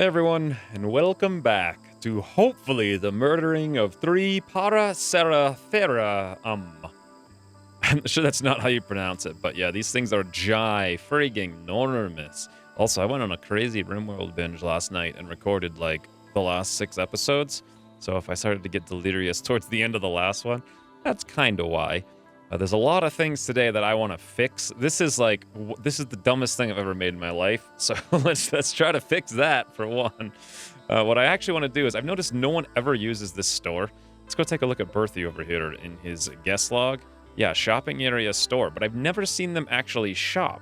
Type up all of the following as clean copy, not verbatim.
Hey everyone, and welcome back to hopefully the murdering of 3 Paracerathera. I'm sure that's not how you pronounce it, but yeah, these things are frigging enormous. Also, I went on a crazy Rimworld binge last night and recorded like the last 6 episodes. So if I started to get delirious towards the end of the last one, that's kind of why. There's a lot of things today that I want to fix. This is the dumbest thing I've ever made in my life. So let's try to fix that for one. What I actually want to do is I've noticed no one ever uses this store. Let's go take a look at Berthie over here in his guest log. Yeah, shopping area store, but I've never seen them actually shop.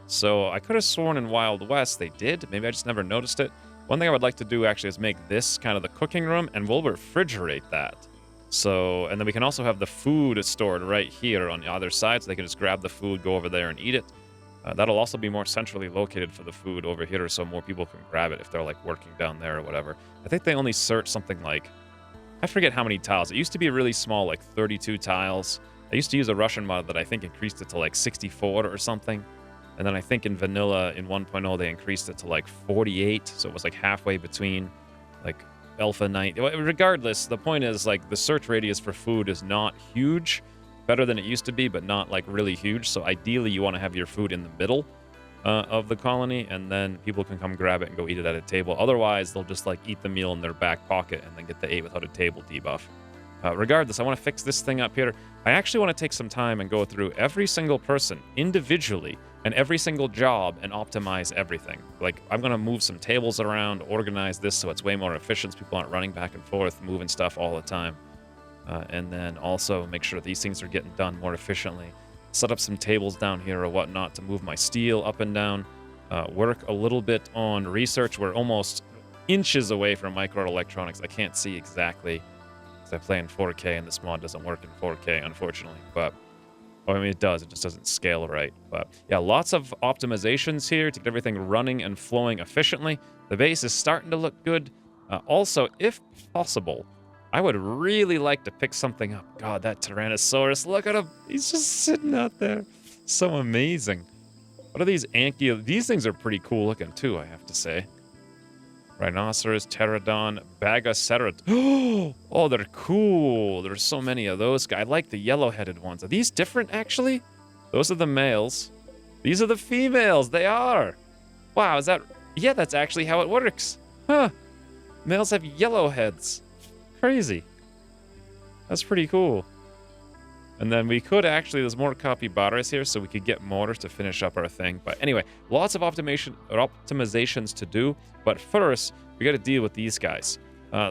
So I could have sworn in Wild West they did. Maybe I just never noticed it. One thing I would like to do actually is make this kind of the cooking room, and we'll refrigerate that. So, and then we can also have the food stored right here on the other side, so they can just grab the food, go over there and eat it. That'll also be more centrally located for the food over here, so more people can grab it if they're like working down there or whatever. I think they only search something like, I forget how many tiles. It used to be really small, like 32 tiles. I used to use a Russian mod that I think increased it to like 64 or something. And then I think in vanilla in 1.0 they increased it to like 48, so it was like halfway between like Alpha 9. Regardless, the point is like the search radius for food is not huge. Better than it used to be, but not like really huge. So ideally you want to have your food in the middle of the colony, and then people can come grab it and go eat it at a table. Otherwise, they'll just like eat the meal in their back pocket and then get the 8 without a table debuff. Regardless, I want to fix this thing up here. I actually want to take some time and go through every single person individually and every single job and optimize everything. Like, I'm going to move some tables around, organize this so it's way more efficient so people aren't running back and forth, moving stuff all the time. And then also make sure these things are getting done more efficiently. Set up some tables down here or whatnot to move my steel up and down. Work a little bit on research. We're almost inches away from microelectronics. I can't see exactly because I play in 4K and this mod doesn't work in 4K, unfortunately. But I mean, it does. It just doesn't scale right. But yeah, lots of optimizations here to get everything running and flowing efficiently. The base is starting to look good. Also, if possible, I would really like to pick something up. God, that Tyrannosaurus, look at him. He's just sitting out there. So amazing. What are these Anky? These things are pretty cool looking too, I have to say. Rhinoceros, Pterodon, Bagacerat. Oh, they're cool. There's so many of those guys. I like the yellow-headed ones. Are these different, actually? Those are the males. These are the females. They are. Wow, is that... Yeah, that's actually how it works. Huh. Males have yellow heads. Crazy. That's pretty cool. And then we could actually... There's more capybaras here, so we could get more to finish up our thing. But anyway, lots of optimizations to do. But first, we got to deal with these guys.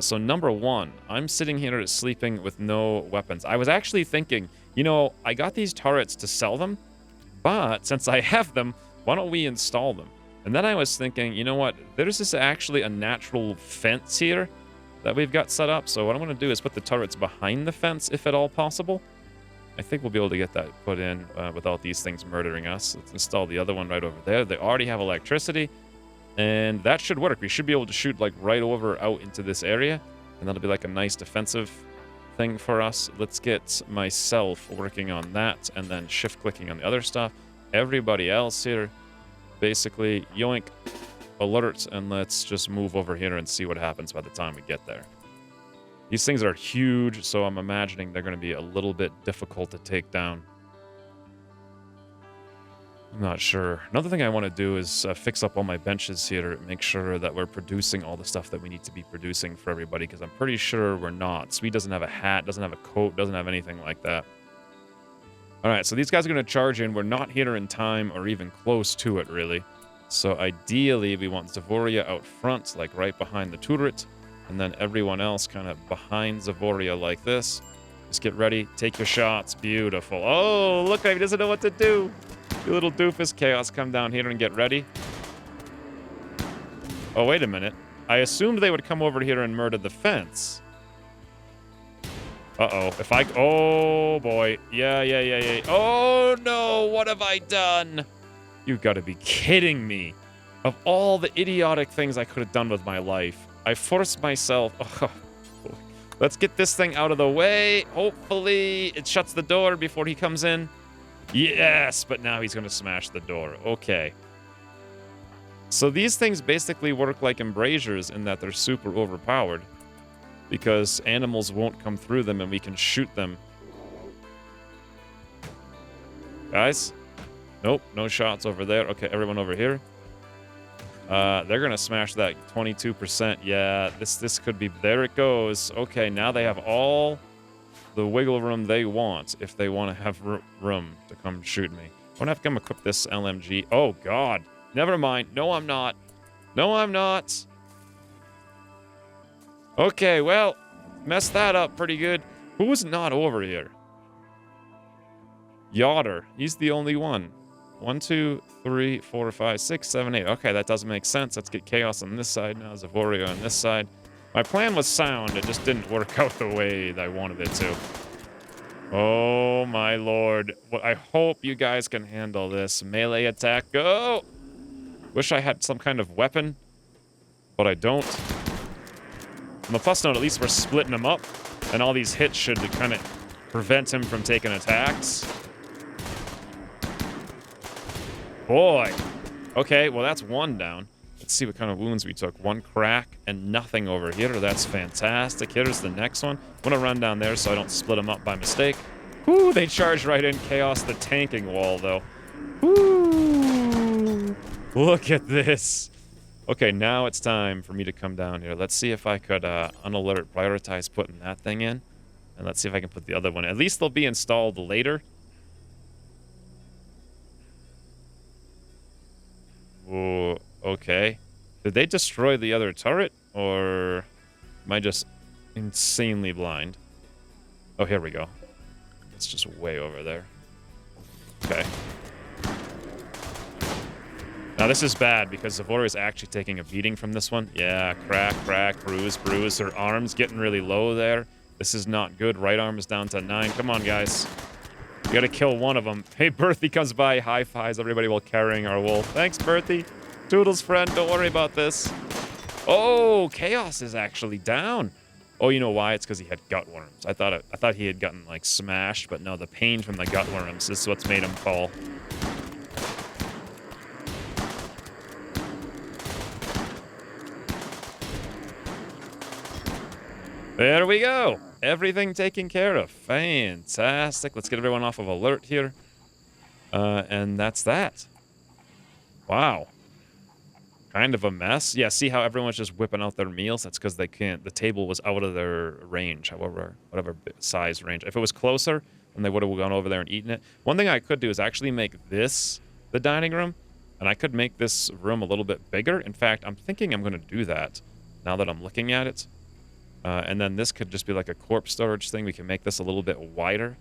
So number one, I'm sitting here sleeping with no weapons. I was actually thinking, you know, I got these turrets to sell them, but since I have them, why don't we install them? And then I was thinking, you know what? There's just actually a natural fence here that we've got set up. So what I'm going to do is put the turrets behind the fence, if at all possible. I think we'll be able to get that put in without these things murdering us. Let's install the other one right over there. They already have electricity. And that should work. We should be able to shoot like right over out into this area. And that'll be like a nice defensive thing for us. Let's get myself working on that and then shift clicking on the other stuff. Everybody else here, basically, yoink, alert, and let's just move over here and see what happens by the time we get there. These things are huge, so I'm imagining they're going to be a little bit difficult to take down. I'm not sure. Another thing I want to do is fix up all my benches here, make sure that we're producing all the stuff that we need to be producing for everybody, because I'm pretty sure we're not. Sweet doesn't have a hat, doesn't have a coat, doesn't have anything like that. All right, so these guys are going to charge in. We're not here in time or even close to it, really. So ideally, we want Zavoria out front, like right behind the turret, and then everyone else kind of behind Zavoria like this. Just get ready, take your shots. Beautiful. Oh, look, he doesn't know what to do. You little doofus. Chaos, come down here and get ready. Oh, wait a minute. I assumed they would come over here and murder the fence. Uh-oh. If I... Oh, boy. Yeah. Oh, no. What have I done? You've got to be kidding me. Of all the idiotic things I could have done with my life, I forced myself... Oh, let's get this thing out of the way. Hopefully, it shuts the door before he comes in. Yes, but now he's going to smash the door. Okay. So these things basically work like embrasures in that they're super overpowered. Because animals won't come through them and we can shoot them. Guys? Nope, no shots over there. Okay, everyone over here. They're gonna smash that 22%. Yeah, this could be... There it goes. Okay, now they have all the wiggle room they want if they want to have room to come shoot me. I'm gonna have to come equip this LMG. Oh, God. Never mind. No, I'm not. No, I'm not. Okay, well, messed that up pretty good. Who's not over here? Yotter. He's the only one. 1, 2, 3, 4, 5, 6, 7, 8. Okay, that doesn't make sense. Let's get Chaos on this side now. Zavorio on this side. My plan was sound. It just didn't work out the way that I wanted it to. Oh, my lord. Well, I hope you guys can handle this. Melee attack. Go! Wish I had some kind of weapon, but I don't. On the plus note, at least we're splitting him up, and all these hits should kind of prevent him from taking attacks. Boy. Okay, well, that's one down. Let's see what kind of wounds we took. 1 crack and nothing over here. That's fantastic. Here's the next one. I'm going to run down there so I don't split them up by mistake. Whoo, they charged right in. Chaos the tanking wall, though. Woo! Look at this. Okay, now it's time for me to come down here. Let's see if I could unalert prioritize putting that thing in. And let's see if I can put the other one. At least they'll be installed later. Oh, okay. Did they destroy the other turret? Or am I just insanely blind? Oh, here we go. It's just way over there. Okay. Now, this is bad because Zavoria is actually taking a beating from this one. Yeah, crack, crack, bruise, bruise. Her arm's getting really low there. This is not good. Right arm is down to 9. Come on, guys. We gotta kill one of them. Hey, Berthie comes by. High fives everybody while carrying our wolf. Thanks, Berthie. Toodles, friend. Don't worry about this. Oh, Chaos is actually down. Oh, you know why? It's because he had gut worms. I thought he had gotten, like, smashed, but no, the pain from the gut worms is what's made him fall. There we go. Everything taken care of. Fantastic. Let's get everyone off of alert here. And that's that. Wow. Kind of a mess. Yeah, see how everyone's just whipping out their meals? That's because they can't. The table was out of their range, whatever size range. If it was closer, then they would have gone over there and eaten it. One thing I could do is actually make this the dining room, and I could make this room a little bit bigger. In fact, I'm thinking I'm going to do that now that I'm looking at it. And then this could just be like a corpse storage thing. We can make this a little bit wider.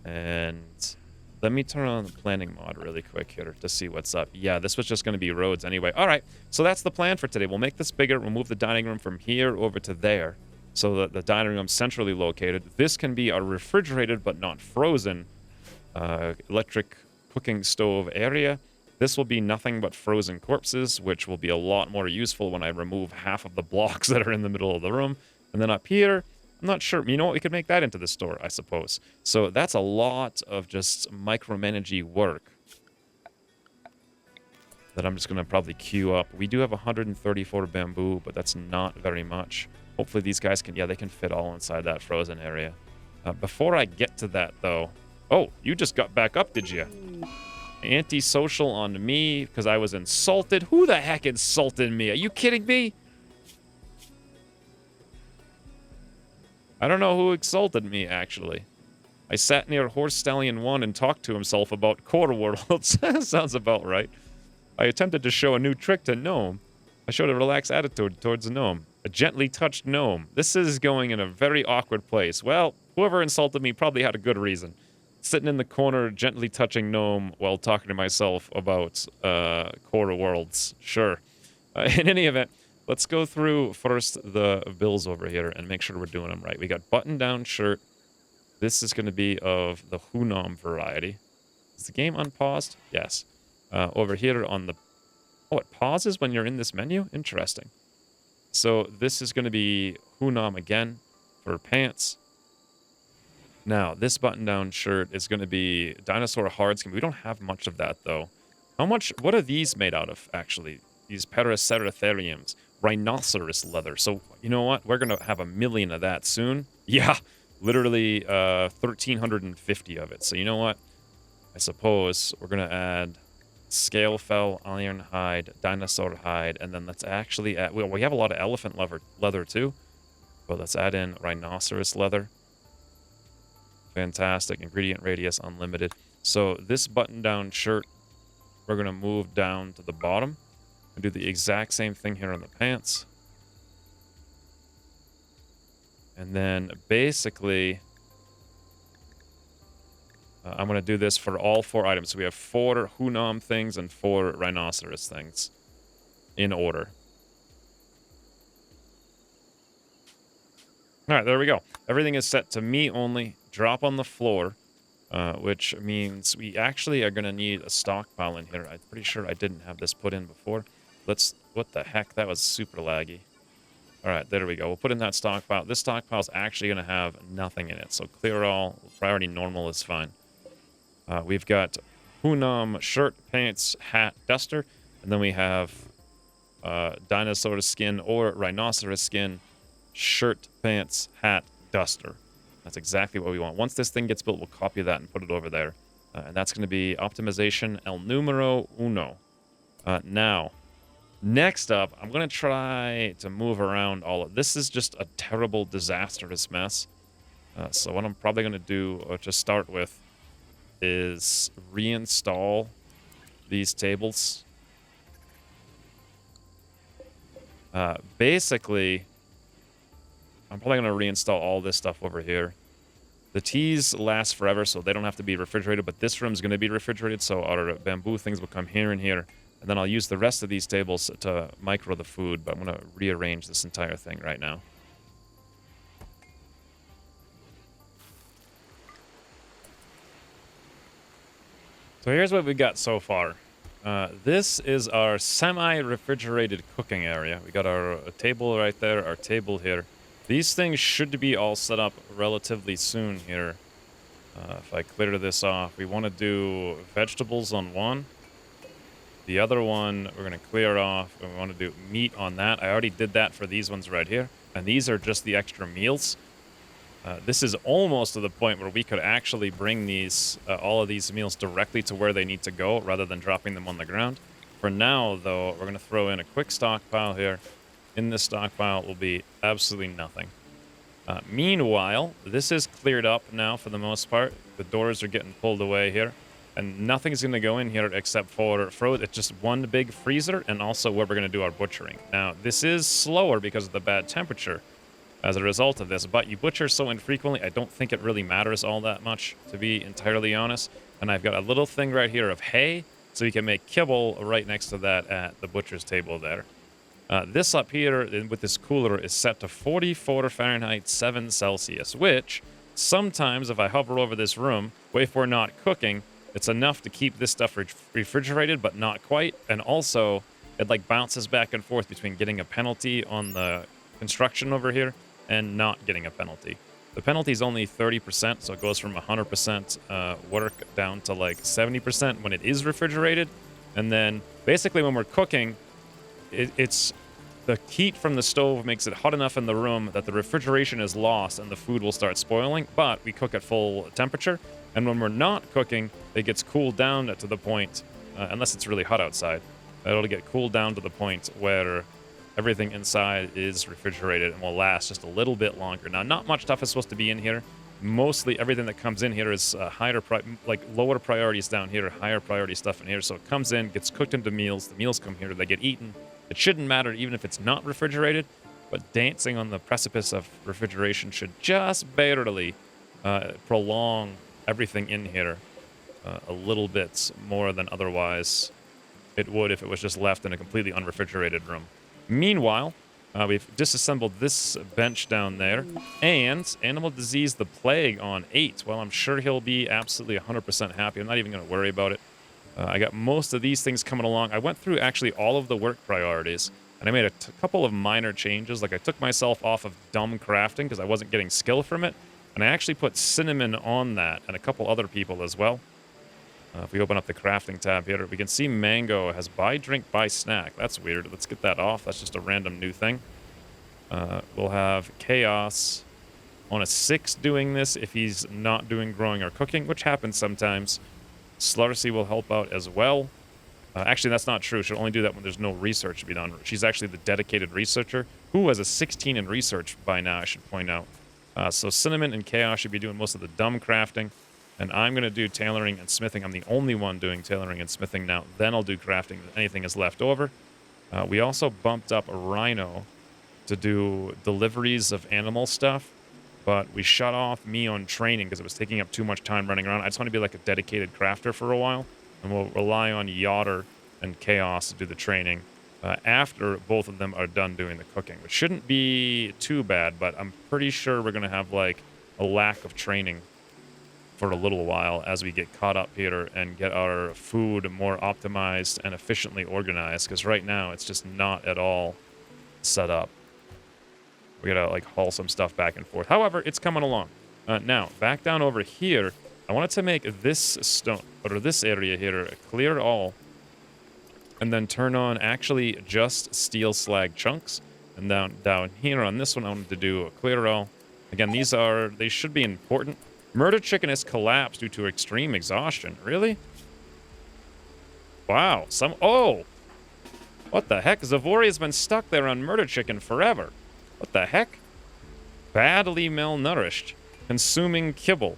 And let me turn on the planning mod really quick here to see what's up. Yeah, this was just going to be roads anyway. All right, so that's the plan for today. We'll make this bigger. We'll move the dining room from here over to there so that the dining room's centrally located. This can be a refrigerated but not frozen electric cooking stove area. This will be nothing but frozen corpses, which will be a lot more useful when I remove half of the blocks that are in the middle of the room. And then up here, I'm not sure. You know what? We could make that into the store, I suppose. So that's a lot of just micromanagey work that I'm just going to probably queue up. We do have 134 bamboo, but that's not very much. Hopefully these guys can... Yeah, they can fit all inside that frozen area. Before I get to that, though... Oh, you just got back up, did you? Antisocial on me because I was insulted. Who the heck insulted me? Are you kidding me? I don't know who insulted me, actually. I sat near Horse Stallion 1 and talked to himself about core worlds. Sounds about right. I attempted to show a new trick to Gnome. I showed a relaxed attitude towards a gnome. A gently touched gnome. This is going in a very awkward place. Well, whoever insulted me probably had a good reason. Sitting in the corner, gently touching gnome while talking to myself about core worlds. Sure. In any event, let's go through first the bills over here and make sure we're doing them right. We got button-down shirt. This is going to be of the Hunom variety. Is the game unpaused? Yes. Over here on the... Oh, it pauses when you're in this menu? Interesting. So this is going to be Hunom again for pants. Now, this button-down shirt is going to be Dinosaur Hardskin. We don't have much of that, though. How much, what are these made out of, actually? These Paraceratheriums, rhinoceros leather. So, you know what? We're going to have 1,000,000 of that soon. Yeah, literally 1,350 of it. So, you know what? I suppose we're going to add scale fell, iron hide, dinosaur hide, and then let's actually add, well, we have a lot of elephant leather too, but let's add in rhinoceros leather. Fantastic. Ingredient radius unlimited. So this button-down shirt, we're going to move down to the bottom and do the exact same thing here on the pants. And then basically, I'm going to do this for all 4 items. So we have 4 Hunam things and 4 rhinoceros things in order. All right, there we go. Everything is set to me only. Drop on the floor, which means we actually are going to need a stockpile in here. I'm pretty sure I didn't have this put in before. What the heck? That was super laggy. All right, there we go. We'll put in that stockpile. This stockpile is actually going to have nothing in it. So clear all. Priority normal is fine. We've got Hunam shirt, pants, hat, duster. And then we have dinosaur skin or rhinoceros skin, shirt, pants, hat, duster. That's exactly what we want. Once this thing gets built, we'll copy that and put it over there. And that's going to be optimization el numero uno. Now, next up, I'm going to try to move around all of this. Is just a terrible, disastrous mess. So what I'm probably going to do, or to start with, is reinstall these tables. Basically, I'm probably going to reinstall all this stuff over here. The teas last forever, so they don't have to be refrigerated, but this room is going to be refrigerated, so our bamboo things will come here and here. And then I'll use the rest of these tables to micro the food, but I'm going to rearrange this entire thing right now. So here's what we got so far. This is our semi-refrigerated cooking area. We got our table right there, our table here. These things should be all set up relatively soon here. If I clear this off, we want to do vegetables on one. The other one we're going to clear off, and we want to do meat on that. I already did that for these ones right here. And these are just the extra meals. This is almost to the point where we could actually bring these all of these meals directly to where they need to go rather than dropping them on the ground. For now, though, we're going to throw in a quick stockpile here. In this stockpile will be absolutely nothing. Meanwhile, this is cleared up now for the most part. The doors are getting pulled away here. And nothing's going to go in here except for it's just one big freezer and also where we're going to do our butchering. Now, this is slower because of the bad temperature as a result of this, but you butcher so infrequently, I don't think it really matters all that much, to be entirely honest. And I've got a little thing right here of hay, so you can make kibble right next to that at the butcher's table there. This up here with this cooler is set to 44 Fahrenheit, 7 Celsius, which sometimes if I hover over this room, if we're not cooking, it's enough to keep this stuff refrigerated, but not quite. And also, it like bounces back and forth between getting a penalty on the construction over here and not getting a penalty. The penalty is only 30%, so it goes from 100% work down to like 70% when it is refrigerated. And then basically when we're cooking, it's the heat from the stove makes it hot enough in the room that the refrigeration is lost and the food will start spoiling, but we cook at full temperature. And when we're not cooking, it gets cooled down to the point, unless it's really hot outside, it'll get cooled down to the point where everything inside is refrigerated and will last just a little bit longer. Now, not much stuff is supposed to be in here. Mostly everything that comes in here is lower priorities down here, higher priority stuff in here. So it comes in, gets cooked into meals. The meals come here, they get eaten. It shouldn't matter even if it's not refrigerated, but dancing on the precipice of refrigeration should just barely prolong everything in here a little bit more than otherwise it would if it was just left in a completely unrefrigerated room. Meanwhile, we've disassembled this bench down there, and Animal Disease the Plague on 8. Well, I'm sure he'll be absolutely 100% happy. I'm not even going to worry about it. I got most of these things coming along. I went through actually all of the work priorities, and I made a couple of minor changes. Like I took myself off of dumb crafting because I wasn't getting skill from it, and I actually put cinnamon on that and a couple other people as well. If we open up the crafting tab here, we can see Mango has buy drink, buy snack. That's weird. Let's get that off. That's just a random new thing. We'll have Chaos on a 6 doing this if he's not doing growing or cooking, which happens sometimes. Slurcy will help out as well. Actually, that's not true. She'll only do that when there's no research to be done. She's actually the dedicated researcher who has a 16 in research by now, I should point out. So Cinnamon and Chaos should be doing most of the dumb crafting. And I'm going to do tailoring and smithing. I'm the only one doing tailoring and smithing now. Then I'll do crafting if anything is left over. We also bumped up a Rhino to do deliveries of animal stuff. But we shut off me on training because it was taking up too much time running around. I just want to be like a dedicated crafter for a while. And we'll rely on Yotter and Chaos to do the training after both of them are done doing the cooking. Which shouldn't be too bad, but I'm pretty sure we're going to have like a lack of training for a little while as we get caught up here and get our food more optimized and efficiently organized. Because right now it's just not at all set up. We gotta like haul some stuff back and forth. However, it's coming along. Now, back down over here, I wanted to make this stone, or this area here, clear all. And then turn on actually just steel slag chunks. And down here on this one, I wanted to do a clear all. Again, they should be important. Murder Chicken has collapsed due to extreme exhaustion. Really? Wow. Oh! What the heck? Zavori has been stuck there on Murder Chicken forever. What the heck? Badly malnourished. Consuming kibble.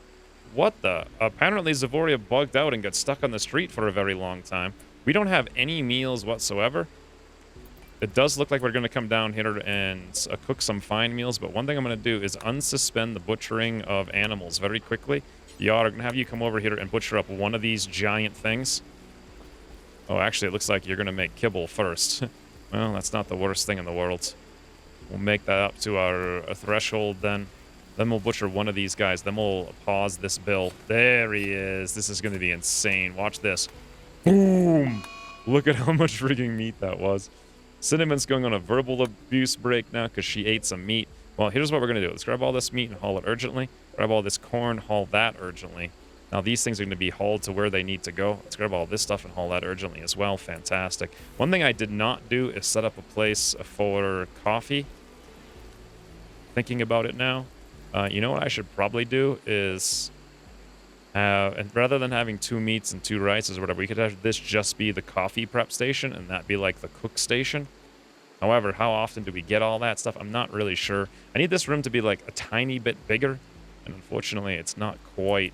What the? Apparently Zavoria bugged out and got stuck on the street for a very long time. We don't have any meals whatsoever. It does look like we're going to come down here and cook some fine meals, but one thing I'm going to do is unsuspend the butchering of animals very quickly. Yar, I'm going to have you come over here and butcher up one of these giant things. Oh, actually, it looks like you're going to make kibble first. Well, that's not the worst thing in the world. We'll make that up to our threshold then. Then we'll butcher one of these guys. Then we'll pause this bill. There he is. This is going to be insane. Watch this. Boom! Look at how much frigging meat that was. Cinnamon's going on a verbal abuse break now because she ate some meat. Well, here's what we're going to do. Let's grab all this meat and haul it urgently. Grab all this corn, haul that urgently. Now, these things are going to be hauled to where they need to go. Let's grab all this stuff and haul that urgently as well. Fantastic. One thing I did not do is set up a place for coffee. Thinking about it now. You know what I should probably do is... and rather than having 2 meats and 2 rices or whatever, we could have this just be the coffee prep station and that be like the cook station. However, how often do we get all that stuff? I'm not really sure. I need this room to be like a tiny bit bigger. And unfortunately, it's not quite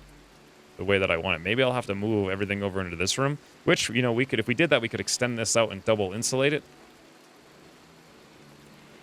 the way that I want it. Maybe I'll have to move everything over into this room, which, you know, we could, if we did that, we could extend this out and double insulate it.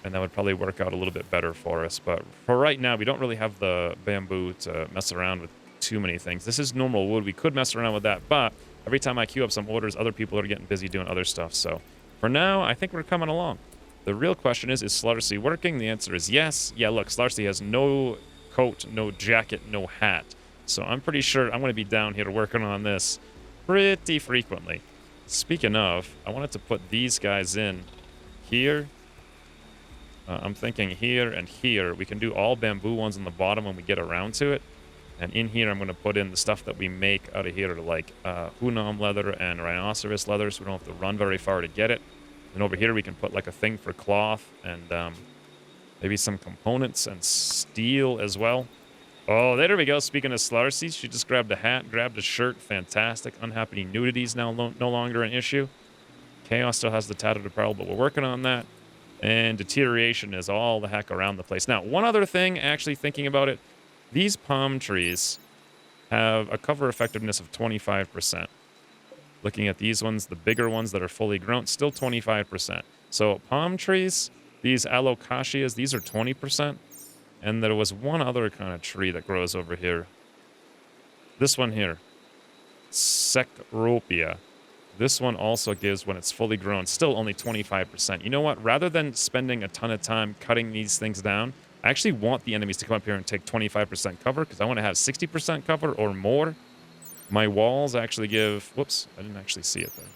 And that would probably work out a little bit better for us. But for right now, we don't really have the bamboo to mess around with too many things. This is normal wood. We could mess around with that, but every time I queue up some orders, other people are getting busy doing other stuff. So for now, I think we're coming along. The real question is Slarcy working? The answer is yes. Yeah, look, Slarcy has no coat, no jacket, no hat. So I'm pretty sure I'm going to be down here working on this pretty frequently. Speaking of, I wanted to put these guys in here. I'm thinking here and here. We can do all bamboo ones on the bottom when we get around to it. And in here, I'm going to put in the stuff that we make out of here, like Hunam leather and rhinoceros leather, so we don't have to run very far to get it. And over here, we can put like a thing for cloth and maybe some components and steel as well. Oh, there we go. Speaking of Slarcy, she just grabbed a hat, grabbed a shirt. Fantastic. Unhappy nudity is now no longer an issue. Chaos still has the tattered apparel, but we're working on that. And deterioration is all the heck around the place. Now, one other thing, actually thinking about it, these palm trees have a cover effectiveness of 25%. Looking at these ones, the bigger ones that are fully grown, still 25%. So palm trees, these alocasias, these are 20%. And there was one other kind of tree that grows over here. This one here, Secropia. This one also gives, when it's fully grown, still only 25%. You know what? Rather than spending a ton of time cutting these things down, I actually want the enemies to come up here and take 25% cover because I want to have 60% cover or more. My walls actually give... Whoops, I didn't actually see it there.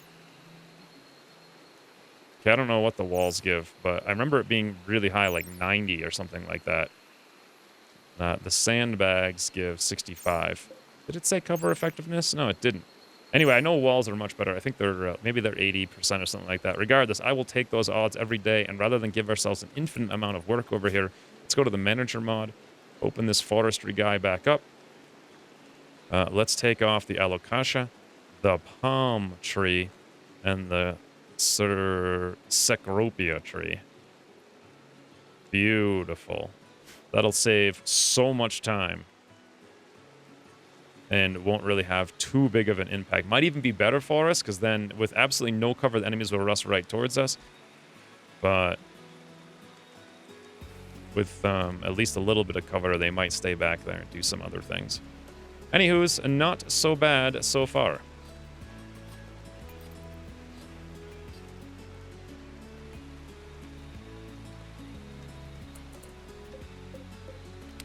Okay, I don't know what the walls give, but I remember it being really high, like 90 or something like that. The sandbags give 65. Did it say cover effectiveness? No, it didn't. Anyway, I know walls are much better. I think they're maybe they're 80% or something like that. Regardless, I will take those odds every day, and rather than give ourselves an infinite amount of work over here, let's go to the manager mod, open this forestry guy back up. Let's take off the alocasia, the palm tree, and the Cecropia tree. Beautiful. That'll save so much time. And won't really have too big of an impact. Might even be better for us, because then with absolutely no cover, the enemies will rush right towards us. But with at least a little bit of cover, they might stay back there and do some other things. Anywho's, not so bad so far.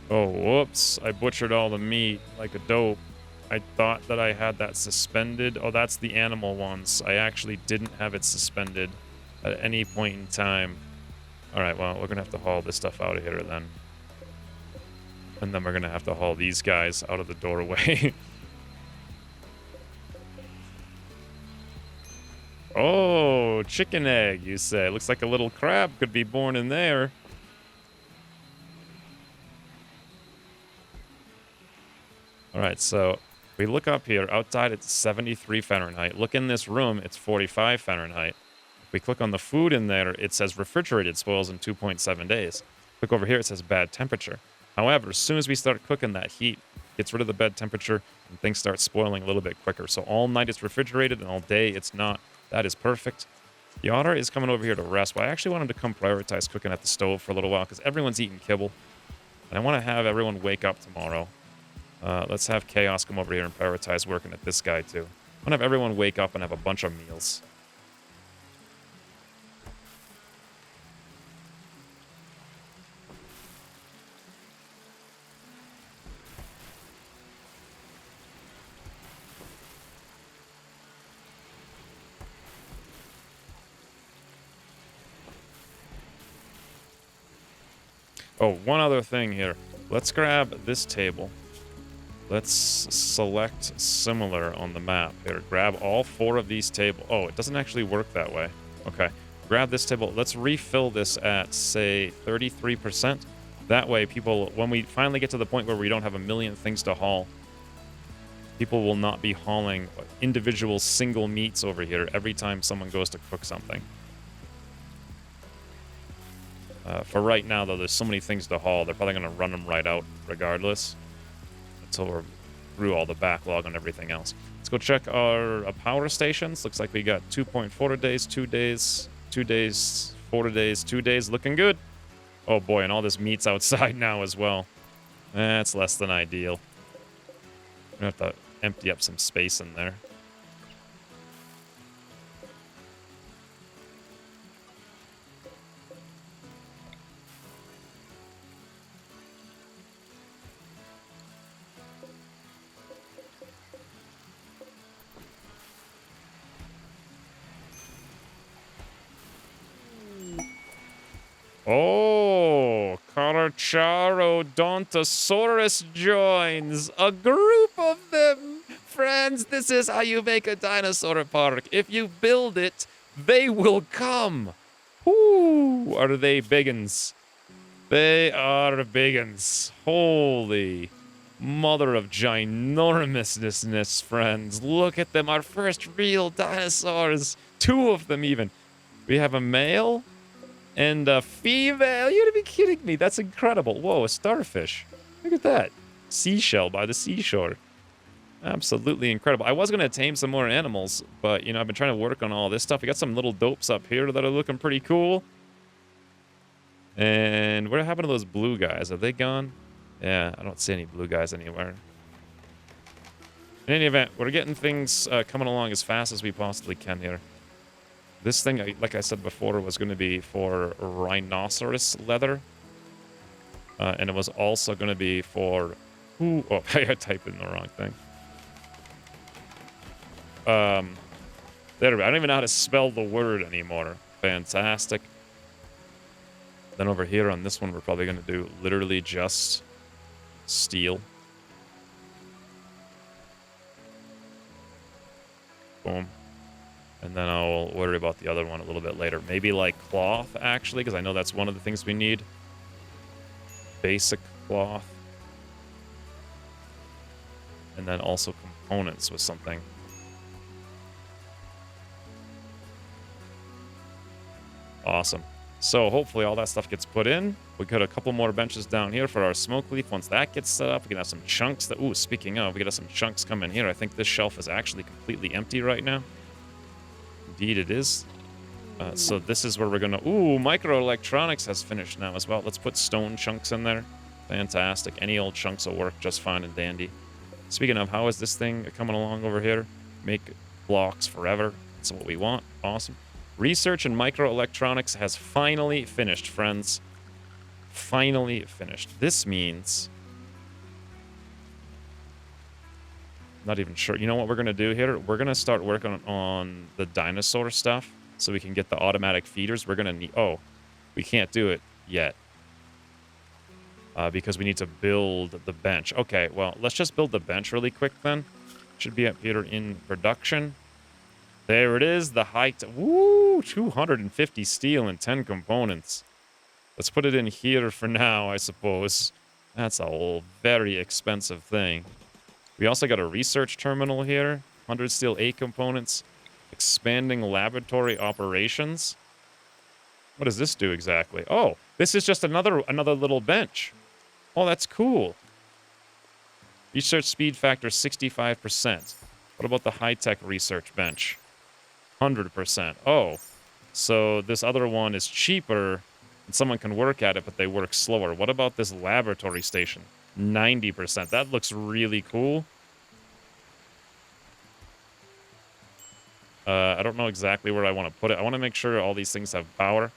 Oh, whoops. I butchered all the meat like a dope. I thought that I had that suspended. Oh, that's the animal ones. I actually didn't have it suspended at any point in time. All right, well, we're going to have to haul this stuff out of here then. And then we're going to have to haul these guys out of the doorway. Oh, chicken egg, you say. Looks like a little crab could be born in there. All right, so we look up here. Outside, it's 73 Fahrenheit. Look in this room, it's 45 Fahrenheit. If we click on the food in there, it says refrigerated, spoils in 2.7 days. Click over here, it says bad temperature. However, as soon as we start cooking, that heat gets rid of the bad temperature, and things start spoiling a little bit quicker. So all night it's refrigerated, and all day it's not. That is perfect. The otter is coming over here to rest, but I actually want him to come prioritize cooking at the stove for a little while, because everyone's eating kibble. And I want to have everyone wake up tomorrow. Let's have Chaos come over here and prioritize working at this guy, too. I want to have everyone wake up and have a bunch of meals. Oh, one other thing here. Let's grab this table. Let's select similar on the map. Here, grab all 4 of these tables. Oh, it doesn't actually work that way. Okay. Grab this table. Let's refill this at, say, 33%. That way, people, when we finally get to the point where we don't have a million things to haul, people will not be hauling individual single meats over here every time someone goes to cook something. For right now, though, there's so many things to haul, they're probably going to run them right out regardless until we're through all the backlog and everything else. Let's go check our power stations. Looks like we got 2.4 days, 2 days, 2 days, 4 days, 2 days. Looking good. Oh, boy, and all this meat's outside now as well. That's less than ideal. We're going to have to empty up some space in there. Oh, Carcharodontosaurus joins. A group of them. Friends, this is how you make a dinosaur park. If you build it, they will come. Ooh, are they biggins? They are biggins. Holy mother of ginormousness, friends. Look at them, our first real dinosaurs. 2 of them even. We have a male and a female. You gotta be kidding me. That's incredible. Whoa, a starfish. Look at that. Seashell by the seashore. Absolutely incredible. I was going to tame some more animals, but, you know, I've been trying to work on all this stuff. We got some little dopes up here that are looking pretty cool. And what happened to those blue guys? Are they gone? Yeah, I don't see any blue guys anywhere. In any event, we're getting things coming along as fast as we possibly can here. This thing, like I said before, was going to be for rhinoceros leather. And it was also going to be for... Ooh, oh, I typed in the wrong thing. There we go. I don't even know how to spell the word anymore. Fantastic. Then over here on this one, we're probably going to do literally just steel. Boom. And then I'll worry about the other one a little bit later. Maybe like cloth, actually, because I know that's one of the things we need. Basic cloth. And then also components with something. Awesome. So hopefully all that stuff gets put in. We got a couple more benches down here for our smoke leaf. Once that gets set up, we can have some chunks that... Ooh, speaking of, we got some chunks coming here. I think this shelf is actually completely empty right now. Indeed it is. So this is where we're going to... Ooh, microelectronics has finished now as well. Let's put stone chunks in there. Fantastic. Any old chunks will work just fine and dandy. Speaking of, how is this thing coming along over here? Make blocks forever. That's what we want. Awesome. Research in microelectronics has finally finished, friends. Finally finished. This means... Not even sure. You know what we're going to do here? We're going to start working on the dinosaur stuff so we can get the automatic feeders. We're going to need... Oh, we can't do it yet. Because we need to build the bench. Okay, well, let's just build the bench really quick then. Should be up here in production. There it is, the height. Woo! 250 steel and 10 components. Let's put it in here for now, I suppose. That's a very expensive thing. We also got a research terminal here. 100 steel, 8 components. Expanding laboratory operations. What does this do exactly? Oh, this is just another little bench. Oh, that's cool. Research speed factor 65%. What about the high-tech research bench? 100%. Oh, so this other one is cheaper, and someone can work at it, but they work slower. What about this laboratory station? 90%. That looks really cool. I don't know exactly where I want to put it. I want to make sure all these things have power.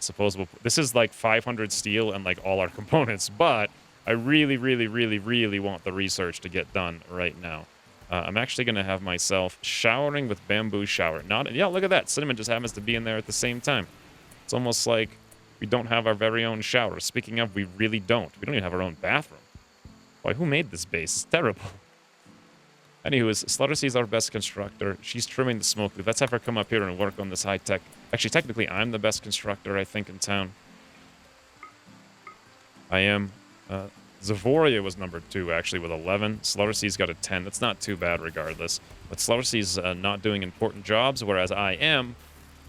Suppose this is like 500 steel and like all our components, but I really, really, really, really want the research to get done right now. I'm actually going to have myself showering with bamboo shower. Yeah, look at that. Cinnamon just happens to be in there at the same time. It's almost like we don't have our very own shower. Speaking of, we really don't. We don't even have our own bathroom. Why, who made this base? It's terrible. Anywho, Sluttersea's our best constructor. She's trimming the smoke loop. Let's have her come up here and work on this high-tech. Actually, technically, I'm the best constructor, I think, in town. I am. Zavoria was number 2, actually, with 11. Sluttersea's got a 10. That's not too bad, regardless. But Sluttersea's not doing important jobs, whereas I am,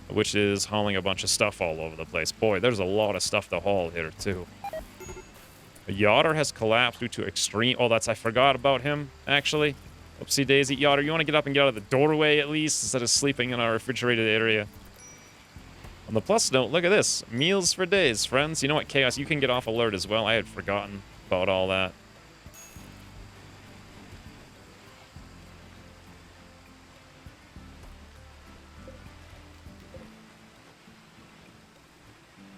which is hauling a bunch of stuff all over the place. Boy, there's a lot of stuff to haul here, too. A Yotter has collapsed due to extreme... Oh, I forgot about him, actually. Oopsie daisy. Yotter, you want to get up and get out of the doorway, at least, instead of sleeping in our refrigerated area? On the plus note, look at this. Meals for days, friends. You know what, Chaos? You can get off alert as well. I had forgotten about all that.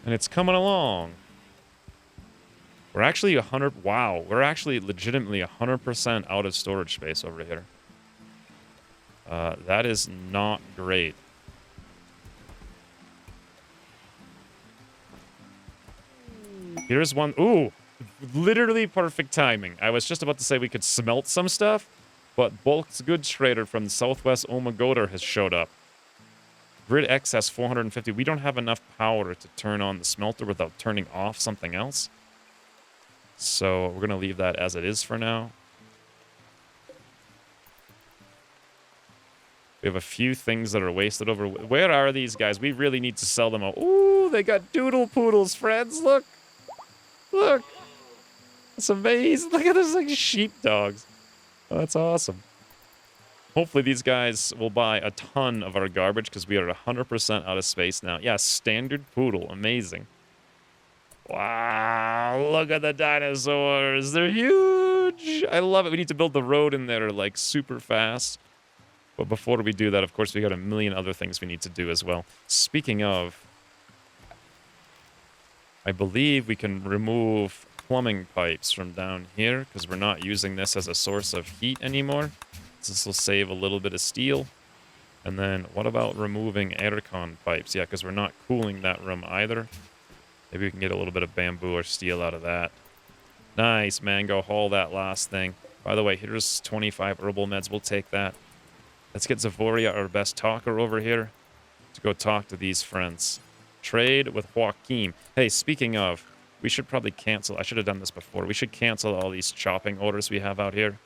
And it's coming along. We're actually 100... Wow. We're actually legitimately 100% out of storage space over here. That is not great. Here's one... Ooh! Literally perfect timing. I was just about to say we could smelt some stuff, but Bulk's Goods Trader from Southwest Omegoder has showed up. Grid X has 450. We don't have enough power to turn on the smelter without turning off something else. So we're going to leave that as it is for now. We have a few things that are wasted over. Where are these guys? We really need to sell them all. Ooh, they got doodle poodles, friends. Look. Look. That's amazing. Look at this, like sheepdogs. Oh, that's awesome. Hopefully these guys will buy a ton of our garbage because we are 100% out of space now. Yeah, standard poodle. Amazing. Wow, look at the dinosaurs. They're huge. I love it. We need to build the road in there like super fast. But before we do that, of course, we got a million other things we need to do as well. Speaking of, I believe we can remove plumbing pipes from down here because we're not using this as a source of heat anymore. This will save a little bit of steel. And then what about removing aircon pipes? Yeah, because we're not cooling that room either. Maybe we can get a little bit of bamboo or steel out of that. Nice, man. Go haul that last thing. By the way, here's 25 herbal meds. We'll take that. Let's get Zavoria, our best talker, over here to go talk to these friends. Trade with Joaquin. Hey, speaking of, we should probably cancel. I should have done this before. We should cancel all these chopping orders we have out here.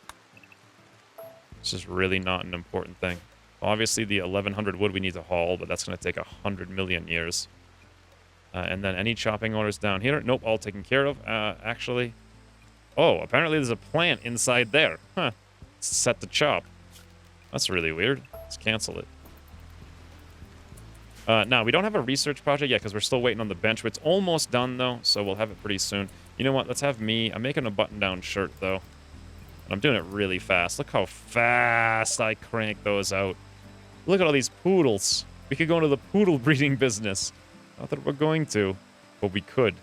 This is really not an important thing. Obviously, the 1,100 wood we need to haul, but that's going to take 100 million years. And then any chopping orders down here? Nope, all taken care of. Actually, oh, apparently there's a plant inside there. Huh. It's set to chop. That's really weird. Let's cancel it. Now, we don't have a research project yet because we're still waiting on the bench. It's almost done, though, so we'll have it pretty soon. You know what? Let's have me. I'm making a button-down shirt, though. And I'm doing it really fast. Look how fast I crank those out. Look at all these poodles. We could go into the poodle breeding business. Not that we're going to, but we could.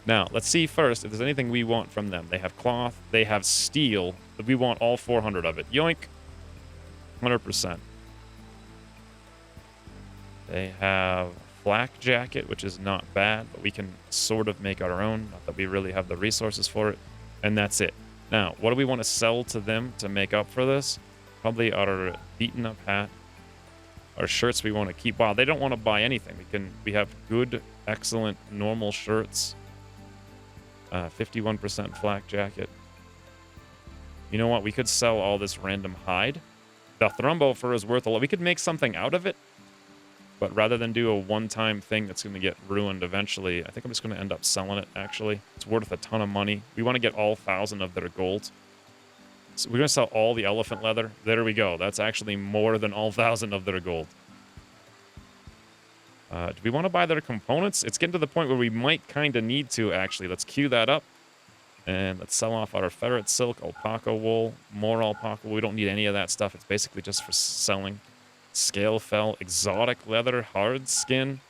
Now, let's see first if there's anything we want from them. They have cloth. They have steel. But we want all 400 of it. Yoink. 100%. They have flak jacket, which is not bad, but we can sort of make our own. Not that we really have the resources for it. And that's it. Now, what do we want to sell to them to make up for this? Probably our beaten up hat. Our shirts we want to keep. Wow, they don't want to buy anything. We have good, excellent, normal shirts. 51% flak jacket. You know what? We could sell all this random hide. The Thrumbo fur is worth a lot. We could make something out of it. But rather than do a one-time thing that's going to get ruined eventually, I think I'm just going to end up selling it, actually. It's worth a ton of money. We want to get all 1,000 of their gold. So we're going to sell all the elephant leather. There we go. That's actually more than all 1,000 of their gold. Do we want to buy their components? It's getting to the point where we might kind of need to, actually. Let's queue that up. And let's sell off our ferret silk, alpaca wool, more alpaca wool. We don't need any of that stuff. It's basically just for selling. Scale fell, exotic leather, hard skin.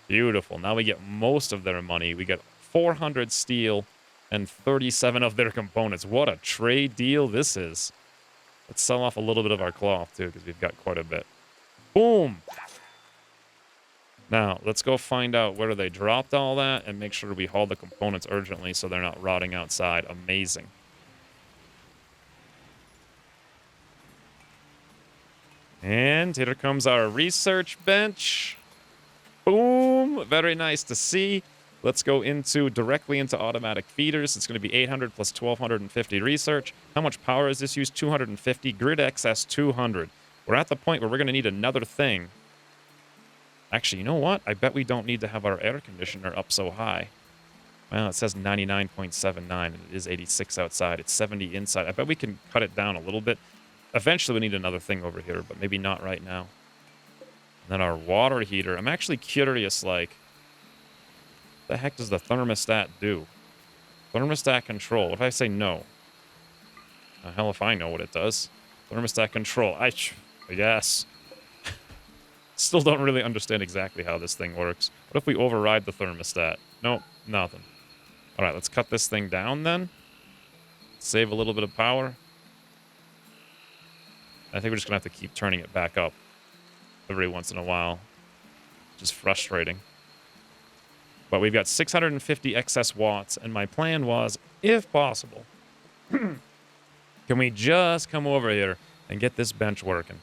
Beautiful. Now we get most of their money. We get 400 steel and 37 of their components. What a trade deal this is. Let's sell off a little bit of our cloth, too, because we've got quite a bit. Boom! Now, let's go find out where they dropped all that and make sure we haul the components urgently so they're not rotting outside. Amazing. And here comes our research bench. Boom! Very nice to see. Let's go directly into automatic feeders. It's going to be 800 plus 1,250 research. How much power is this used? 250. Grid excess 200. We're at the point where we're going to need another thing. Actually, you know what? I bet we don't need to have our air conditioner up so high. Well, it says 99.79, and it is 86 outside. It's 70 inside. I bet we can cut it down a little bit. Eventually, we need another thing over here, but maybe not right now. And then our water heater. I'm actually curious, like, what the heck does the thermostat do? Thermostat control. What if I say no? Hell if I know what it does. Thermostat control. I guess. Still don't really understand exactly how this thing works. What if we override the thermostat? Nope, nothing. All right, let's cut this thing down then. Save a little bit of power. I think we're just going to have to keep turning it back up every once in a while. Which is frustrating. But we've got 650 excess watts, and my plan was, if possible, can we just come over here and get this bench working?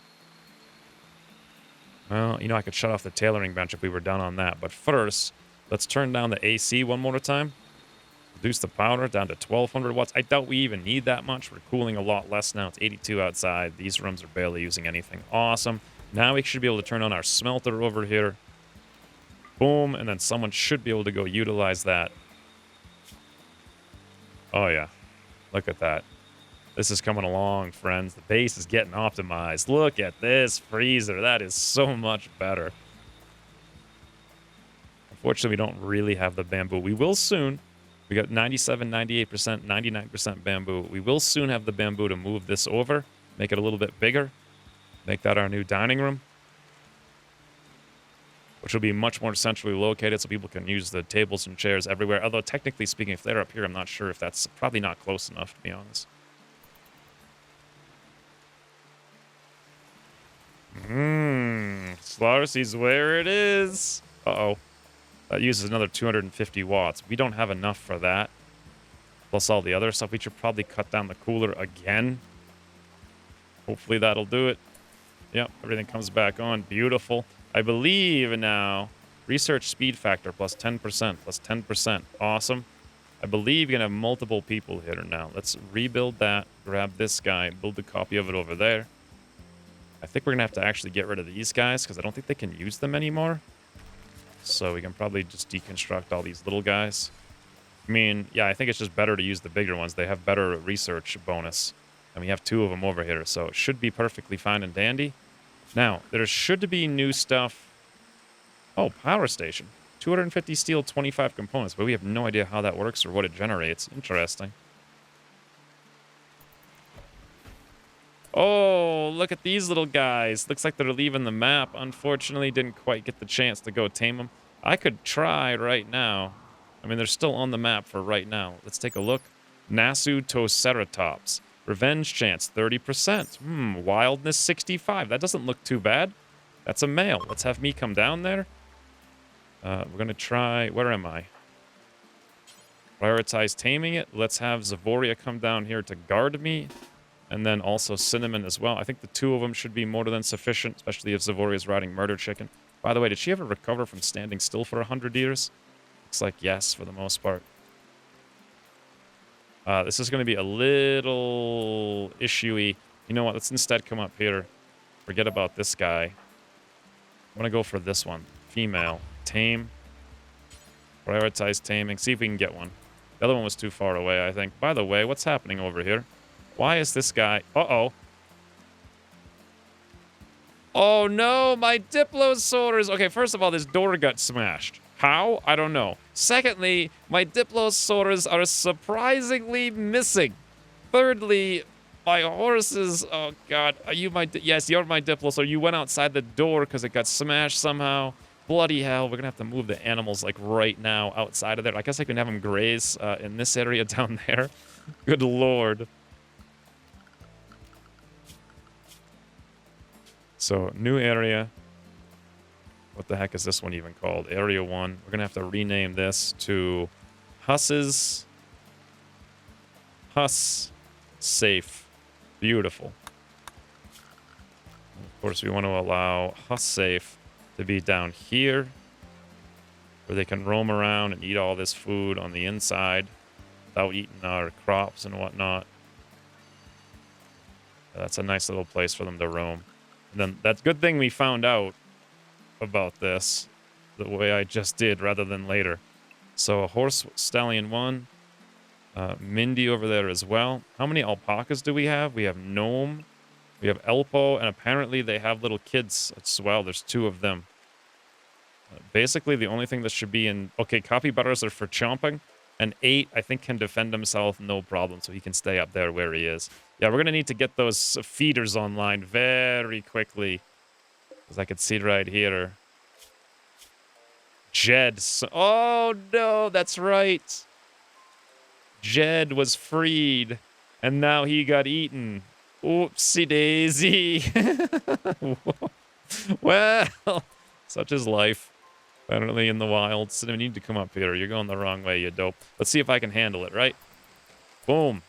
Well, you know, I could shut off the tailoring bench if we were done on that. But first, let's turn down the AC one more time. Reduce the power down to 1,200 watts. I doubt we even need that much. We're cooling a lot less now. It's 82 outside. These rooms are barely using anything. Awesome. Now we should be able to turn on our smelter over here. Boom. And then someone should be able to go utilize that. Oh, yeah. Look at that. This is coming along, friends. The base is getting optimized. Look at this freezer. That is so much better. Unfortunately, we don't really have the bamboo. We will soon. We got 97, 98%, 99% bamboo. We will soon have the bamboo to move this over, make it a little bit bigger, make that our new dining room, which will be much more centrally located so people can use the tables and chairs everywhere. Although, technically speaking, if they're up here, I'm not sure if that's probably not close enough, to be honest. Slarcy's where it is. Uh-oh. That uses another 250 watts. We don't have enough for that. Plus all the other stuff. We should probably cut down the cooler again. Hopefully that'll do it. Yep, everything comes back on. Beautiful. I believe now, research speed factor plus 10%, plus 10%. Awesome. I believe you're going to have multiple people here now. Let's rebuild that, grab this guy, build a copy of it over there. I think we're going to have to actually get rid of these guys because I don't think they can use them anymore. So we can probably just deconstruct all these little guys. I mean, yeah, I think it's just better to use the bigger ones. They have better research bonus. And we have 2 of them over here, so it should be perfectly fine and dandy. Now, there should be new stuff. Oh, power station. 250 steel, 25 components, but we have no idea how that works or what it generates. Interesting. Oh, look at these little guys. Looks like they're leaving the map. Unfortunately, didn't quite get the chance to go tame them. I could try right now. I mean, they're still on the map for right now. Let's take a look. Nasu Toceratops. Revenge chance, 30%. Wildness, 65. That doesn't look too bad. That's a male. Let's have me come down there. We're going to try... Where am I? Prioritize taming it. Let's have Zavoria come down here to guard me. And then also Cinnamon as well. I think the 2 of them should be more than sufficient, especially if Zavoria is riding Murder Chicken. By the way, did she ever recover from standing still for 100 years? Looks like yes, for the most part. This is going to be a little issue-y. You know what? Let's instead come up here. Forget about this guy. I'm going to go for this one. Female. Tame. Prioritize taming. See if we can get one. The other one was too far away, I think. By the way, what's happening over here? Why is this guy... Uh-oh. Oh, no. My Diplosaurs. Okay, first of all, this door got smashed. How? I don't know. Secondly, my Diplosaurs are surprisingly missing. Thirdly, my horses... Oh, God. Are you my... Yes, you're my Diplosaur. You went outside the door because it got smashed somehow. Bloody hell. We're going to have to move the animals, like, right now outside of there. I guess I can have them graze in this area down there. Good Lord. So, new area. What the heck is this one even called? Area 1. We're going to have to rename this to Husses. Huss Safe. Beautiful. And of course, we want to allow Huss Safe to be down here, where they can roam around and eat all this food on the inside without eating our crops and whatnot. That's a nice little place for them to roam. And then that's a good thing we found out about this the way I just did rather than later. So a horse stallion 1, Mindy over there as well. How many alpacas do we have? We have Gnome, we have Elpo, and apparently they have little kids as well. There's 2 of them. Basically, the only thing that should be in... Okay, capybaras are for chomping, and 8, I think, can defend himself no problem, so he can stay up there where he is. Yeah, we're going to need to get those feeders online very quickly, as I can see right here. Jed. Oh, no, that's right. Jed was freed, and now he got eaten. Oopsie daisy. Well, such is life. Apparently in the wild. So we need to come up here. You're going the wrong way, you dope. Let's see if I can handle it, right? Boom.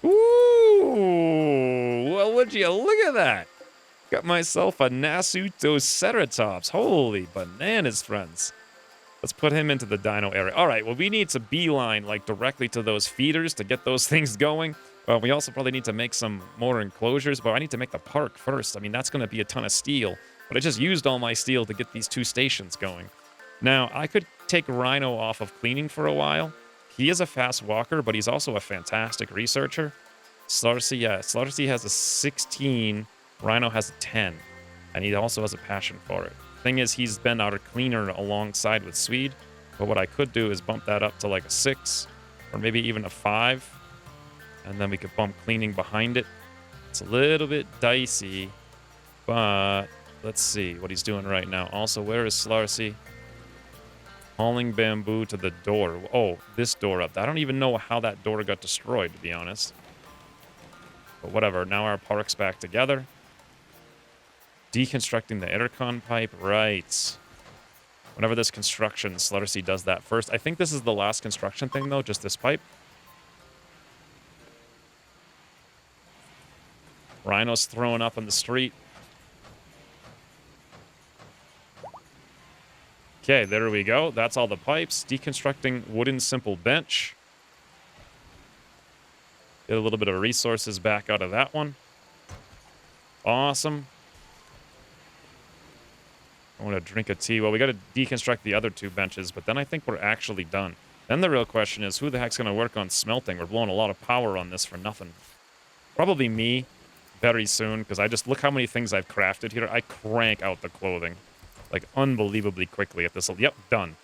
Ooh, well, would you look at that? Got myself a Nasutoceratops. Holy bananas, friends. Let's put him into the dino area. All right, well, we need to beeline, like, directly to those feeders to get those things going. We also probably need to make some more enclosures, but I need to make the park first. I mean, that's going to be a ton of steel, but I just used all my steel to get these 2 stations going. Now, I could take Rhino off of cleaning for a while. He is a fast walker, but he's also a fantastic researcher. Slarcy, yeah, Slarcy has a 16, Rhino has a 10, and he also has a passion for it. Thing is, he's been our cleaner alongside with Swede, but what I could do is bump that up to like a 6, or maybe even a 5, and then we could bump cleaning behind it. It's a little bit dicey, but let's see what he's doing right now. Also, where is Slarcy? Hauling bamboo to the door. Oh, this door up. I don't even know how that door got destroyed, to be honest. But whatever, now our park's back together. Deconstructing the intercon pipe, right. Whenever this construction, Sluttersea does that first. I think this is the last construction thing, though, just this pipe. Rhino's throwing up on the street. Okay, there we go. That's all the pipes. Deconstructing wooden simple bench. Get a little bit of resources back out of that one. Awesome. I want to drink a tea. Well, we got to deconstruct the other two benches, but then I think we're actually done. Then the real question is, who the heck's going to work on smelting? We're blowing a lot of power on this for nothing. Probably me very soon, because I just look how many things I've crafted here. I crank out the clothing like unbelievably quickly at this. Yep, done.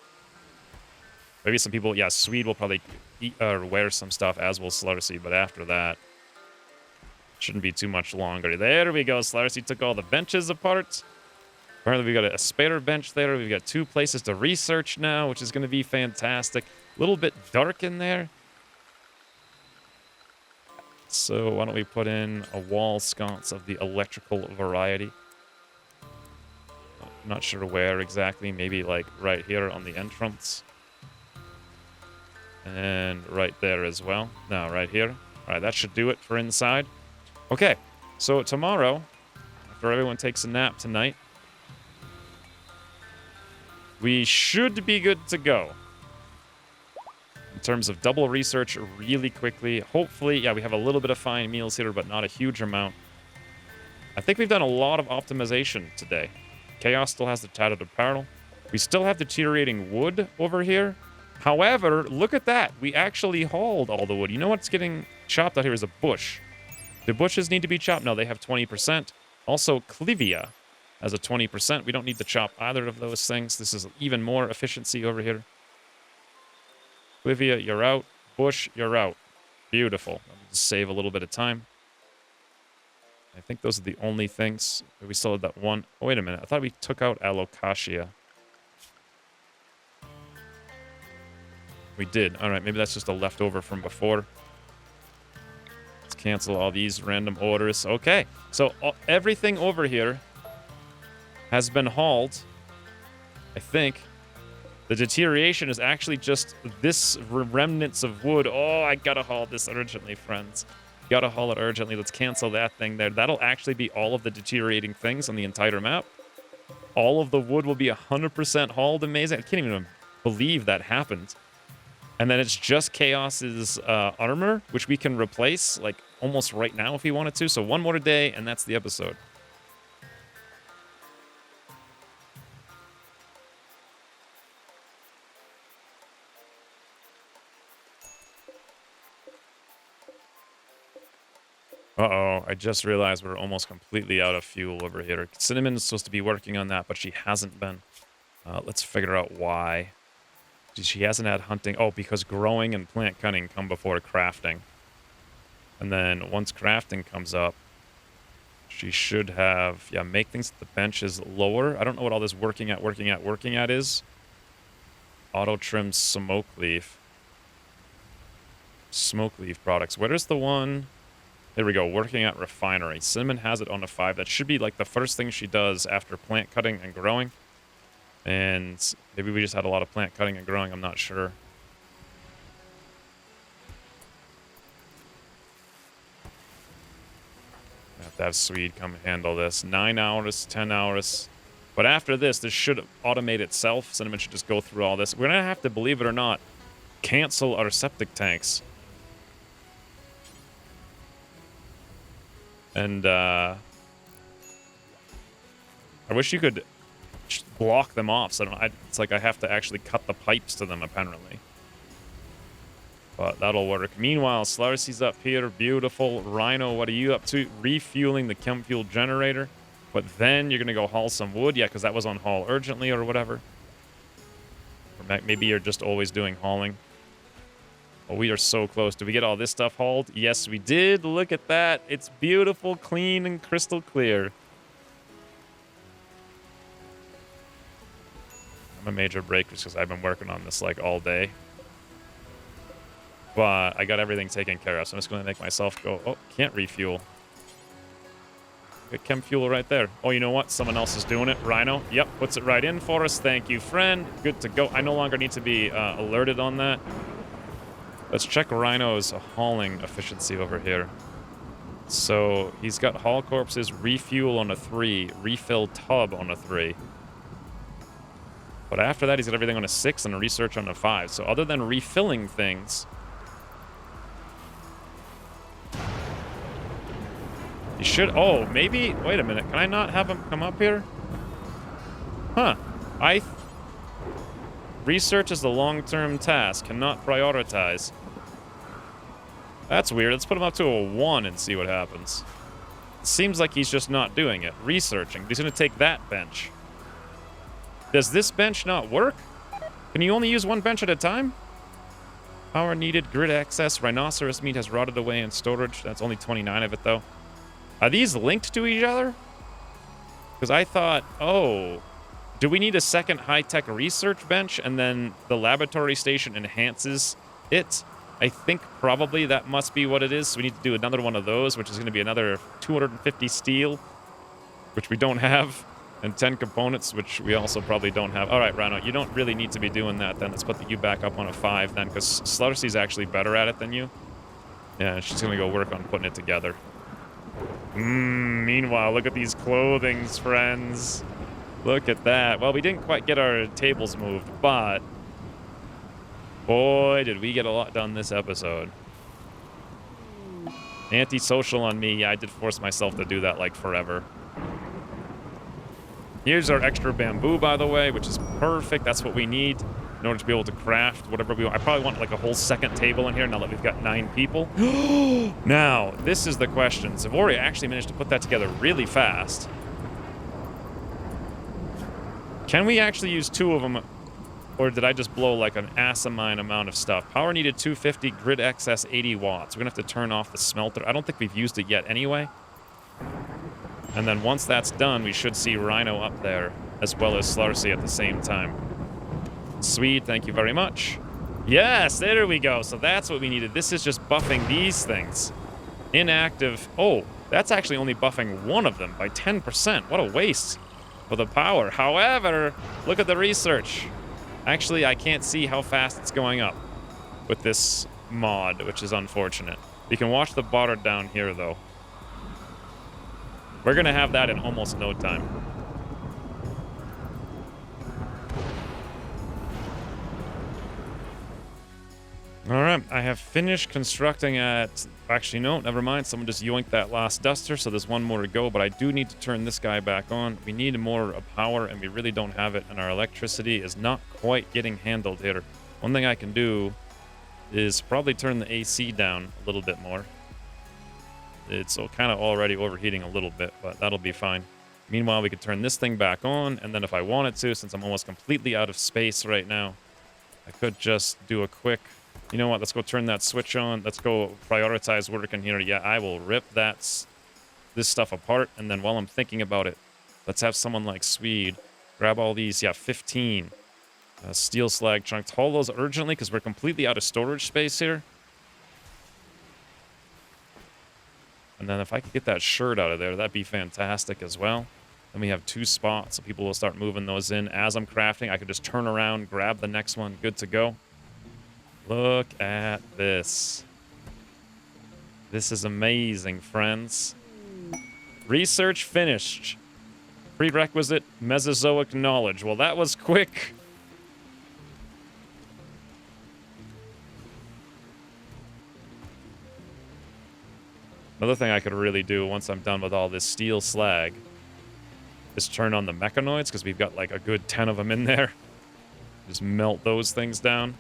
Maybe some people, yeah, Swede will probably eat or wear some stuff, as will Sluttersea, but after that, shouldn't be too much longer. There we go. Sluttersea took all the benches apart. Apparently, we got a spare bench there. We've got 2 places to research now, which is going to be fantastic. A little bit dark in there. So why don't we put in a wall sconce of the electrical variety? Not sure where exactly. Maybe like right here on the entrance. And right there as well. No, right here. All right, that should do it for inside. Okay, so tomorrow, after everyone takes a nap tonight, we should be good to go. In terms of double research really quickly. Hopefully, yeah, we have a little bit of fine meals here, but not a huge amount. I think we've done a lot of optimization today. Chaos still has the tattered apparel. We still have deteriorating wood over here. However, look at that. We actually hauled all the wood. You know what's getting chopped out here is a bush. Do bushes need to be chopped? No, they have 20%. Also, Clivia has a 20%. We don't need to chop either of those things. This is even more efficiency over here. Clivia, you're out. Bush, you're out. Beautiful. Just save a little bit of time. I think those are the only things. We still had that one. Oh, wait a minute. I thought we took out Alocasia. We did. All right, maybe that's just a leftover from before. Let's cancel all these random orders. Okay, so everything over here has been hauled. I think the deterioration is actually just this remnants of wood. Oh, I gotta haul this urgently, friends. Gotta haul it urgently. Let's cancel that thing there. That'll actually be all of the deteriorating things on the entire map. All of the wood will be 100% hauled. Amazing. I can't even believe that happened. And then it's just Chaos's armor, which we can replace like almost right now if we wanted to. So one more day, and that's the episode. Uh-oh, I just realized we're almost completely out of fuel over here. Cinnamon is supposed to be working on that, but she hasn't been. Let's figure out why. She hasn't had hunting. Oh, because growing and plant cutting come before crafting. And then once crafting comes up, she should have, yeah, make things at the bench is lower. I don't know what all this working at is. Auto trim smoke leaf. Smoke leaf products. Where's the one? There we go, working at refinery. Cinnamon has it on a 5. That should be like the first thing she does after plant cutting and growing. And maybe we just had a lot of plant cutting and growing, I'm not sure. I have to have Swede come handle this. 9 hours, 10 hours. But after this should automate itself. Cinnamon should just go through all this. We're going to have to, believe it or not, cancel our septic tanks. And, I wish you could block them off. So it's like I have to actually cut the pipes to them, apparently. But that'll work. Meanwhile, Slarcy's up here. Beautiful. Rhino, what are you up to? Refueling the chem fuel generator. But then you're going to go haul some wood. Yeah, because that was on haul urgently or whatever. Or maybe you're just always doing hauling. Oh, we are so close. Did we get all this stuff hauled? Yes, we did. Look at that. It's beautiful, clean, and crystal clear. I'm a major break just because I've been working on this like all day. But I got everything taken care of, so I'm just going to make myself go... Oh, can't refuel. Get chem fuel right there. Oh, you know what? Someone else is doing it. Rhino. Yep, puts it right in for us. Thank you, friend. Good to go. I no longer need to be alerted on that. Let's check Rhino's hauling efficiency over here. So he's got haul corpses, refuel on a 3, refill tub on a 3. But after that, he's got everything on a 6 and a research on a 5. So other than refilling things... He should... Oh, maybe... Wait a minute. Can I not have him come up here? Huh. Research is the long-term task. Cannot prioritize. That's weird. Let's put him up to a 1 and see what happens. Seems like he's just not doing it. Researching. He's going to take that bench. Does this bench not work? Can you only use one bench at a time? Power needed. Grid excess. Rhinoceros meat has rotted away in storage. That's only 29 of it, though. Are these linked to each other? Because I thought, oh, do we need a second high-tech research bench and then the laboratory station enhances it? I think probably that must be what it is. So we need to do another one of those, which is going to be another 250 steel, which we don't have, and 10 components, which we also probably don't have. All right, Rhino, you don't really need to be doing that then. Let's put you back up on a 5 then, because Sluttercy's actually better at it than you. Yeah, she's going to go work on putting it together. Meanwhile, look at these clothings, friends. Look at that. Well, we didn't quite get our tables moved, but... boy, did we get a lot done this episode. Antisocial on me. Yeah, I did force myself to do that, like, forever. Here's our extra bamboo, by the way, which is perfect. That's what we need in order to be able to craft whatever we want. I probably want, like, a whole second table in here now that we've got 9 people. Now, this is the question. Savoria actually managed to put that together really fast. Can we actually use 2 of them? Or did I just blow like an asinine amount of stuff? Power needed 250, grid excess 80 watts. We're gonna have to turn off the smelter. I don't think we've used it yet anyway. And then once that's done, we should see Rhino up there, as well as Slurcy at the same time. Sweet, thank you very much. Yes, there we go. So that's what we needed. This is just buffing these things. Inactive. Oh, that's actually only buffing one of them by 10%. What a waste for the power. However, look at the research. Actually, I can't see how fast it's going up with this mod, which is unfortunate. You can watch the bar down here, though. We're going to have that in almost no time. All right, I have finished constructing at... Actually, no, never mind. Someone just yoinked that last duster, so there's one more to go, but I do need to turn this guy back on. We need more power, and we really don't have it, and our electricity is not quite getting handled here. One thing I can do is probably turn the AC down a little bit more. It's kind of already overheating a little bit, but that'll be fine. Meanwhile, we could turn this thing back on, and then if I wanted to, since I'm almost completely out of space right now, I could just do a quick... You know what? Let's go turn that switch on. Let's go prioritize work in here. Yeah, I will rip this stuff apart. And then while I'm thinking about it, let's have someone like Swede grab all these. Yeah, 15 steel slag chunks. Haul those urgently because we're completely out of storage space here. And then if I could get that shirt out of there, that'd be fantastic as well. Then we have 2 spots, so people will start moving those in. As I'm crafting, I could just turn around, grab the next one. Good to go. Look at this. This is amazing, friends. Research finished. Prerequisite Mesozoic knowledge. Well, that was quick. Another thing I could really do once I'm done with all this steel slag is turn on the mechanoids, because we've got like a good 10 of them in there. Just melt those things down.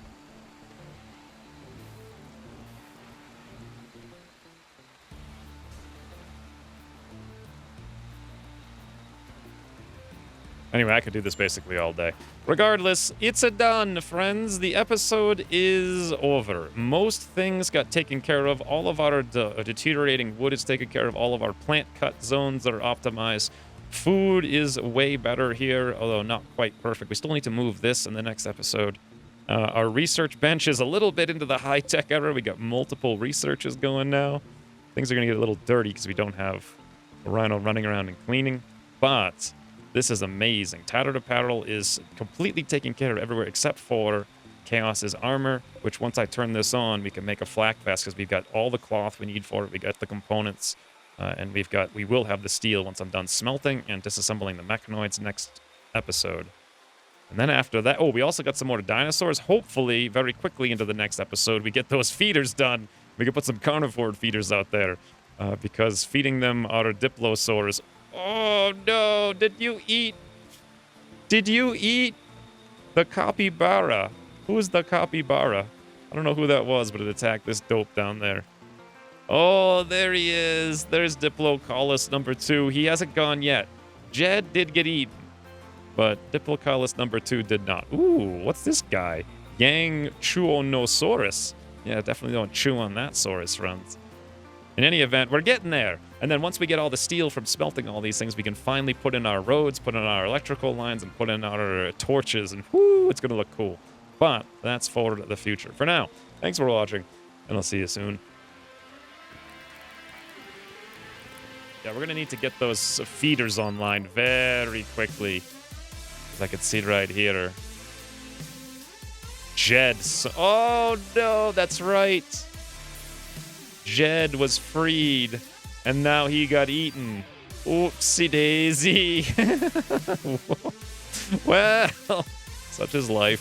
Anyway, I could do this basically all day. Regardless, it's a done, friends. The episode is over. Most things got taken care of. All of our deteriorating wood is taken care of. All of our plant cut zones are optimized. Food is way better here, although not quite perfect. We still need to move this in the next episode. Our research bench is a little bit into the high-tech era. We got multiple researches going now. Things are going to get a little dirty because we don't have a rhino running around and cleaning. But this is amazing. Tattered Apparel is completely taken care of everywhere except for Chaos's armor, which once I turn this on, we can make a flak vest because we've got all the cloth we need for it. We got the components, and we will have the steel once I'm done smelting and disassembling the mechanoids next episode. And then after that, we also got some more dinosaurs. Hopefully, very quickly into the next episode, we get those feeders done. We can put some carnivore feeders out there because feeding them our diplosaurs. Oh no! Did you eat the capybara? Who is the capybara? I don't know who that was, but it attacked this dope down there. Oh, there he is. There's Diplocaulus number 2. He hasn't gone yet. Jed did get eaten, but Diplocaulus number 2 did not. Ooh, what's this guy? Yang Chuonosaurus. Yeah, definitely don't chew on that saurus runs. In any event, we're getting there. And then once we get all the steel from smelting all these things, we can finally put in our roads, put in our electrical lines, and put in our torches, and whoo, it's going to look cool. But that's for the future. For now, thanks for watching, and I'll see you soon. Yeah, we're going to need to get those feeders online very quickly. As I can see right here. Jed. Oh, no, that's right. Jed was freed, and now he got eaten. Oopsie daisy. Well, such is life.